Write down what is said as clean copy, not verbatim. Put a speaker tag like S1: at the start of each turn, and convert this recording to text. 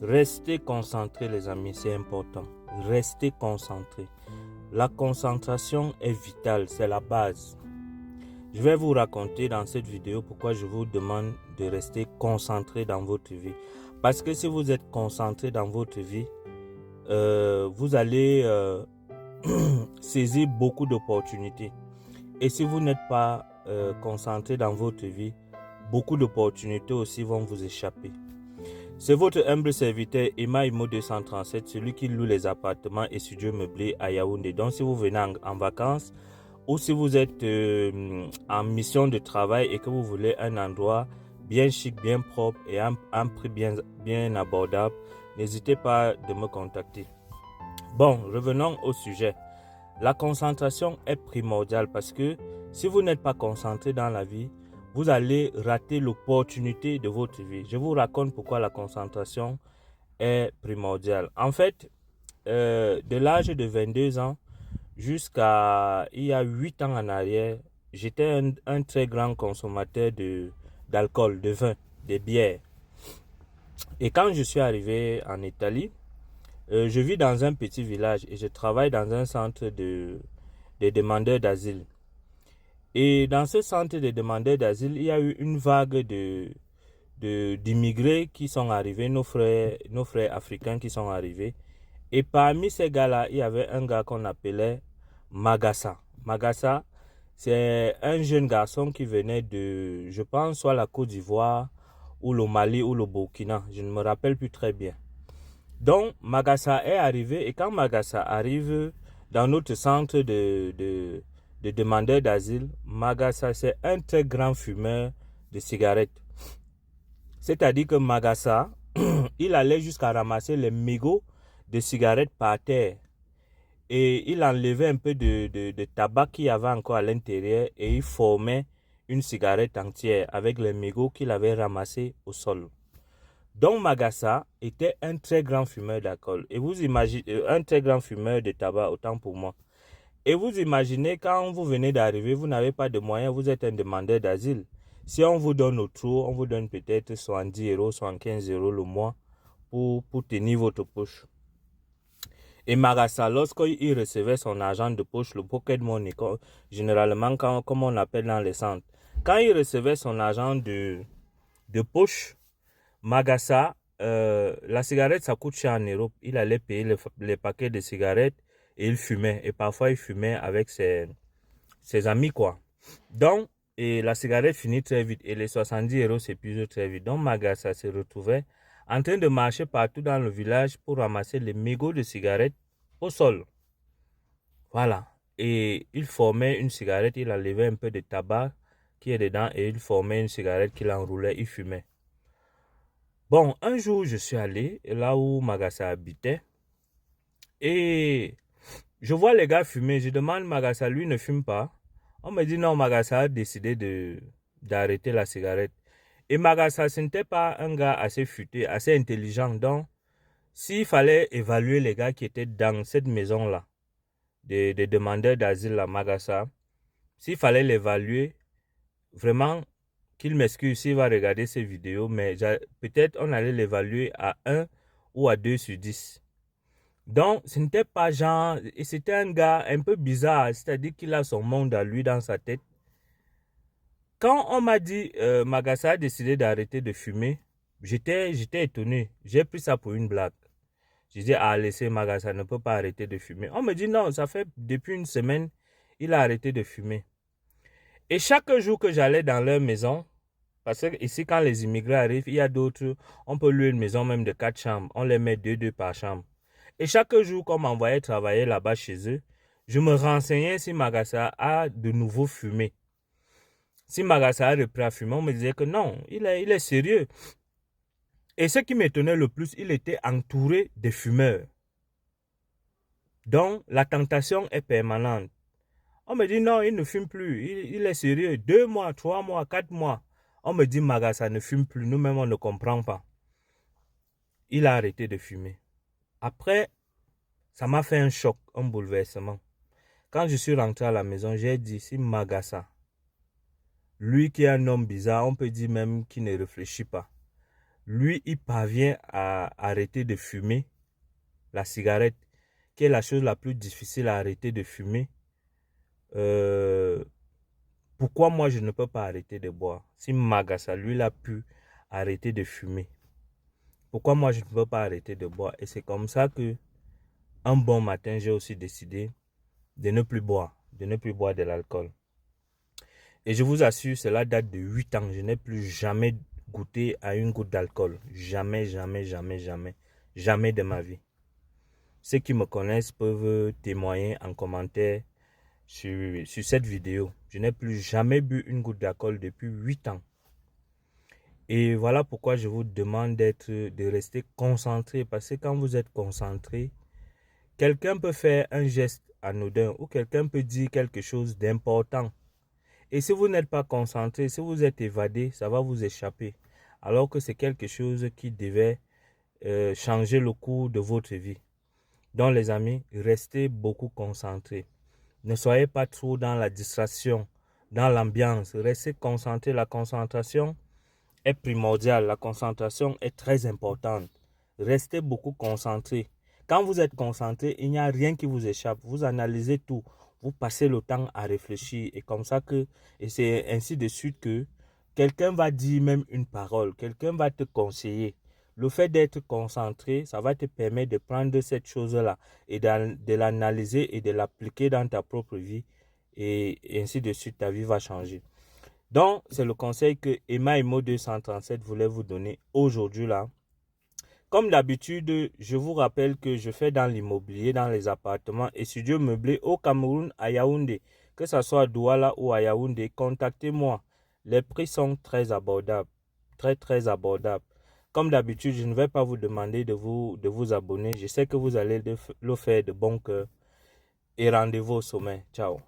S1: Restez concentrés les amis, c'est important. Restez concentrés. La concentration est vitale, c'est la base. Je vais vous raconter dans cette vidéo pourquoi je vous demande de rester concentré dans votre vie. Parce que si vous êtes concentré dans votre vie, vous allez saisir beaucoup d'opportunités. Et si vous n'êtes pas concentré dans votre vie, beaucoup d'opportunités aussi vont vous échapper. C'est votre humble serviteur Emma Imo 237, celui qui loue les appartements et studios meublés à Yaoundé. Donc si vous venez en vacances ou si vous êtes en mission de travail et que vous voulez un endroit bien chic, bien propre et un prix bien abordable, n'hésitez pas de me contacter. Bon, revenons au sujet. La concentration est primordiale parce que si vous n'êtes pas concentré dans la vie, vous allez rater l'opportunité de votre vie. Je vous raconte pourquoi la concentration est primordiale. En fait, de l'âge de 22 ans jusqu'à il y a 8 ans en arrière, j'étais un très grand consommateur d'alcool, de vin, de bière. Et quand je suis arrivé en Italie, je vis dans un petit village et je travaille dans un centre de demandeurs d'asile. Et dans ce centre de demandeurs d'asile, il y a eu une vague d'immigrés qui sont arrivés, nos frères africains qui sont arrivés. Et parmi ces gars-là, il y avait un gars qu'on appelait Magassa. Magassa, c'est un jeune garçon qui venait de, je pense, soit la Côte d'Ivoire, ou le Mali, ou le Burkina. Je ne me rappelle plus très bien. Donc, Magassa est arrivé, et quand Magassa arrive dans notre centre de demandeurs d'asile, Magassa, c'est un très grand fumeur de cigarettes. C'est-à-dire que Magassa, il allait jusqu'à ramasser les mégots de cigarettes par terre. Et il enlevait un peu de tabac qu'il y avait encore à l'intérieur et il formait une cigarette entière avec les mégots qu'il avait ramassés au sol. Donc Magassa était un très grand fumeur d'alcool. Et vous imaginez, un très grand fumeur de tabac, autant pour moi. Et vous imaginez, quand vous venez d'arriver, vous n'avez pas de moyens, vous êtes un demandeur d'asile. Si on vous donne au trou, on vous donne peut-être 70 euros, 75 euros le mois pour tenir votre poche. Et Magassa, lorsqu'il recevait son argent de poche, le pocket money, généralement comme on appelle dans les centres, quand il recevait son argent de poche, Magassa, la cigarette, ça coûte cher en Europe. Il allait payer les paquets de cigarettes et il fumait. Et parfois, il fumait avec ses amis, quoi. Donc, et la cigarette finit très vite et les 70 euros s'épuisent très vite. Donc, Magassa se retrouvait en train de marcher partout dans le village pour ramasser les mégots de cigarettes au sol. Voilà. Et il formait une cigarette, il enlevait un peu de tabac qui est dedans et il formait une cigarette qu'il enroulait, il fumait. Bon, un jour, je suis allé là où Magassa habitait et je vois les gars fumer. Je demande Magassa, lui ne fume pas. On me dit non, Magassa a décidé d'arrêter la cigarette. Et Magassa, ce n'était pas un gars assez futé, assez intelligent. Donc, s'il fallait évaluer les gars qui étaient dans cette maison-là, des demandeurs d'asile à Magassa, s'il fallait l'évaluer, vraiment, qu'il m'excuse s'il va regarder ces vidéos, mais peut-être on allait l'évaluer à 1 ou à 2 sur 10. Donc, ce n'était pas genre, et c'était un gars un peu bizarre, c'est-à-dire qu'il a son monde à lui dans sa tête. Quand on m'a dit Magassa a décidé d'arrêter de fumer, j'étais étonné. J'ai pris ça pour une blague. Je dis, laissez Magassa, ne peut pas arrêter de fumer. On me dit non, ça fait depuis une semaine, il a arrêté de fumer. Et chaque jour que j'allais dans leur maison, parce que ici, quand les immigrés arrivent, il y a d'autres, on peut louer une maison même de 4 chambres. On les met 2 par chambre. Et chaque jour qu'on m'envoyait travailler là-bas chez eux, je me renseignais si Magassa a de nouveau fumé. Si Magassa a repris à fumer, on me disait que non, il est sérieux. Et ce qui m'étonnait le plus, il était entouré de fumeurs. Donc, la tentation est permanente. On me dit non, il ne fume plus, il est sérieux. 2 mois, 3 mois, 4 mois. On me dit Magassa ne fume plus, nous-mêmes on ne comprend pas. Il a arrêté de fumer. Après, ça m'a fait un choc, un bouleversement. Quand je suis rentré à la maison, j'ai dit, si Magassa, lui qui est un homme bizarre, on peut dire même qu'il ne réfléchit pas, lui, il parvient à arrêter de fumer la cigarette, qui est la chose la plus difficile à arrêter de fumer. Pourquoi moi, je ne peux pas arrêter de boire? Si Magassa, lui, il a pu arrêter de fumer, pourquoi moi, je ne peux pas arrêter de boire? Et c'est comme ça que, un bon matin, j'ai aussi décidé de ne plus boire de l'alcool. Et je vous assure, cela date de 8 ans. Je n'ai plus jamais goûté à une goutte d'alcool. Jamais, jamais, jamais, jamais. Jamais de ma vie. Ceux qui me connaissent peuvent témoigner en commentaire sur cette vidéo. Je n'ai plus jamais bu une goutte d'alcool depuis 8 ans. Et voilà pourquoi je vous demande de rester concentré. Parce que quand vous êtes concentré, quelqu'un peut faire un geste anodin ou quelqu'un peut dire quelque chose d'important. Et si vous n'êtes pas concentré, si vous êtes évadé, ça va vous échapper. Alors que c'est quelque chose qui devait changer le cours de votre vie. Donc les amis, restez beaucoup concentrés. Ne soyez pas trop dans la distraction, dans l'ambiance. Restez concentrés. La concentration est primordiale. La concentration est très importante. Restez beaucoup concentrés. Quand vous êtes concentré, il n'y a rien qui vous échappe. Vous analysez tout. Vous passez le temps à réfléchir. Et comme ça que, et c'est ainsi de suite que quelqu'un va dire même une parole. Quelqu'un va te conseiller. Le fait d'être concentré, ça va te permettre de prendre cette chose-là et de l'analyser et de l'appliquer dans ta propre vie. Et ainsi de suite, ta vie va changer. Donc, c'est le conseil que Emma Emo 237 voulait vous donner aujourd'hui là. Comme d'habitude, je vous rappelle que je fais dans l'immobilier, dans les appartements et studios meublés au Cameroun, à Yaoundé. Que ce soit à Douala ou à Yaoundé, contactez-moi. Les prix sont très abordables. Très, très abordables. Comme d'habitude, je ne vais pas vous demander de vous abonner. Je sais que vous allez le faire de bon cœur. Et rendez-vous au sommet. Ciao.